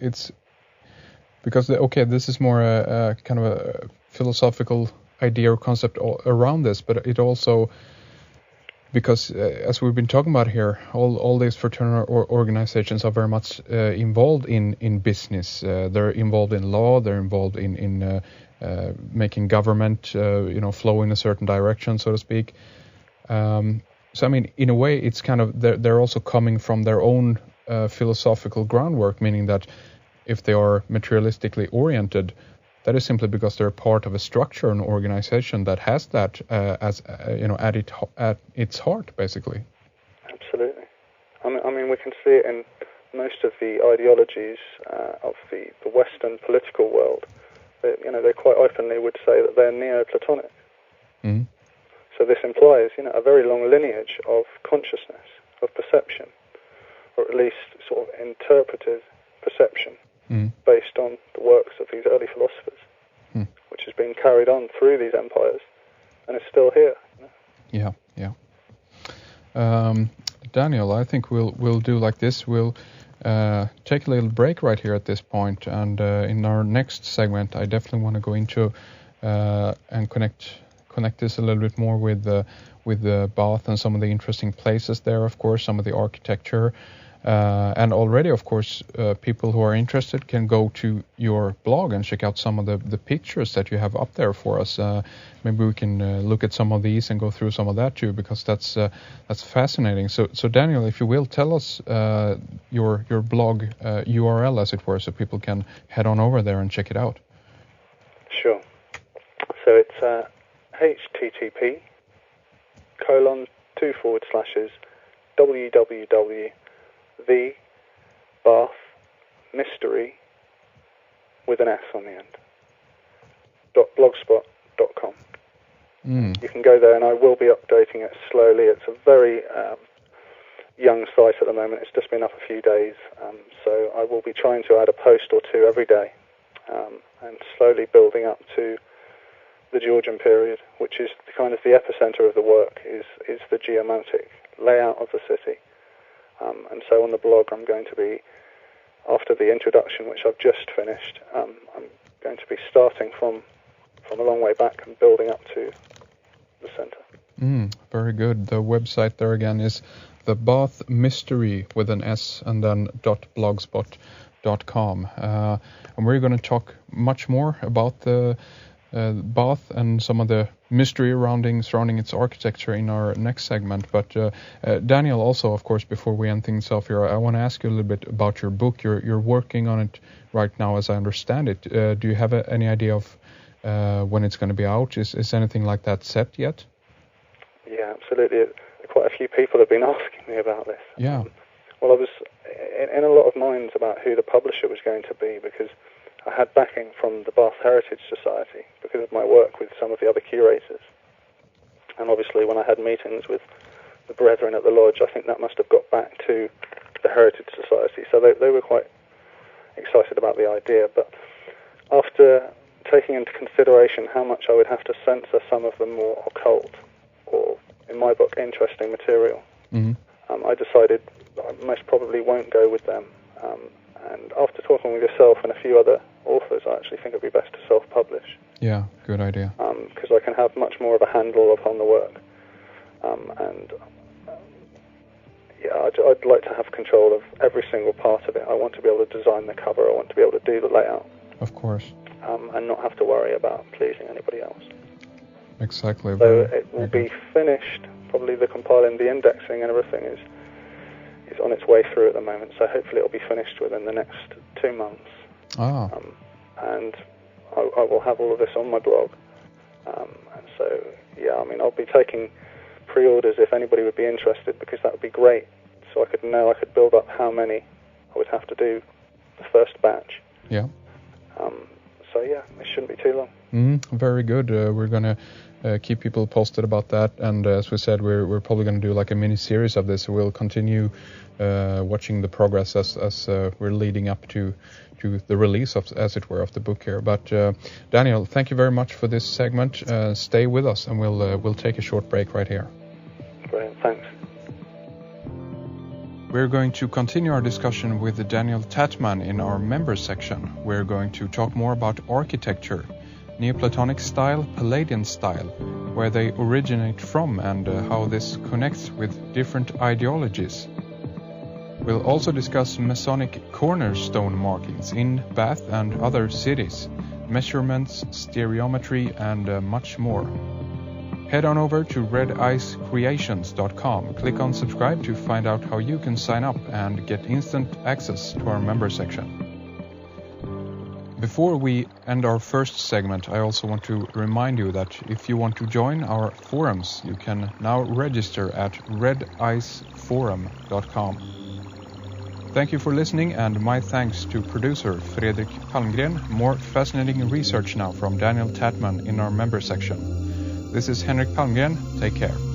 it's because this is more a kind of a philosophical idea or concept around this, but it also, because as we've been talking about here, all these fraternal organizations are very much involved in business. They're involved in law. They're involved in making government flow in a certain direction, so to speak. So I mean, in a way, it's kind of they're also coming from their own philosophical groundwork, meaning that if they are materialistically oriented, that is simply because they're part of a structure, an organization that has that as at its heart, basically. Absolutely. I mean, we can see it in most of the ideologies of the Western political world. They quite openly would say that they're Neoplatonic. Mm-hmm. So this implies, a very long lineage of consciousness, of perception, or at least sort of interpretive perception, based on the works of these early philosophers, which has been carried on through these empires and is still here. Yeah. Daniel, I think we'll do like this. We'll take a little break right here at this point, and in our next segment, I definitely want to go into and connect this a little bit more with Bath and some of the interesting places there, of course, some of the architecture. And already, of course, people who are interested can go to your blog and check out some of the pictures that you have up there for us. Maybe we can look at some of these and go through some of that too, because that's fascinating. So Daniel, if you will, tell us your blog URL, as it were, so people can head on over there and check it out. Sure. So it's http://www. The Bath Mystery with an S on the end. .blogspot.com. You can go there, and I will be updating it slowly. It's a very young site at the moment. It's just been up a few days, so I will be trying to add a post or two every day, and slowly building up to the Georgian period, which is kind of the epicenter of the work, is the geomantic layout of the city. And so on the blog, I'm going to be, after the introduction, which I've just finished, I'm going to be starting from a long way back and building up to the center. Very good. The website there again is the Bath Mystery with an S and then .blogspot.com. And we're going to talk much more about the Bath and some of the mystery surrounding its architecture in our next segment. But Daniel, also, of course, before we end things off here, I want to ask you a little bit about your book. You're working on it right now, as I understand it. Do you have any idea of when it's going to be out? Is anything like that set yet? Yeah, absolutely. Quite a few people have been asking me about this. Yeah. Well, I was in a lot of minds about who the publisher was going to be, because I had backing from the Bath Heritage Society because of my work with some of the other curators. And obviously when I had meetings with the brethren at the lodge, I think that must have got back to the Heritage Society. So they were quite excited about the idea. But after taking into consideration how much I would have to censor some of the more occult, or in my book, interesting material, I decided I most probably won't go with them. And after talking with yourself and a few other authors, I actually think it would be best to self-publish. Yeah, good idea. Because I can have much more of a handle upon the work. I'd like to have control of every single part of it. I want to be able to design the cover. I want to be able to do the layout. Of course. And not have to worry about pleasing anybody else. Exactly. So it will be finished. Probably the compiling, the indexing and everything is on its way through at the moment, so hopefully it'll be finished within the next 2 months. And I will have all of this on my blog. And so, I'll be taking pre-orders if anybody would be interested, because that would be great. So I could build up how many I would have to do the first batch. Yeah. It shouldn't be too long. Very good. We're going to keep people posted about that. And as we said, we're probably going to do like a mini-series of this. We'll continue watching the progress as we're leading up to the release, as it were, of the book here. But Daniel, thank you very much for this segment. Stay with us, and we'll take a short break right here. Brilliant. Thanks. We're going to continue our discussion with Daniel Tatman in our members section. We're going to talk more about architecture, Neoplatonic style, Palladian style, where they originate from and how this connects with different ideologies. We'll also discuss Masonic cornerstone markings in Bath and other cities, measurements, stereometry, and much more. Head on over to RedIceCreations.com. Click on subscribe to find out how you can sign up and get instant access to our member section. Before we end our first segment, I also want to remind you that if you want to join our forums, you can now register at RedIceForum.com. Thank you for listening, and my thanks to producer Fredrik Palmgren. More fascinating research now from Daniel Tatman in our member section. This is Henrik Palmgren. Take care.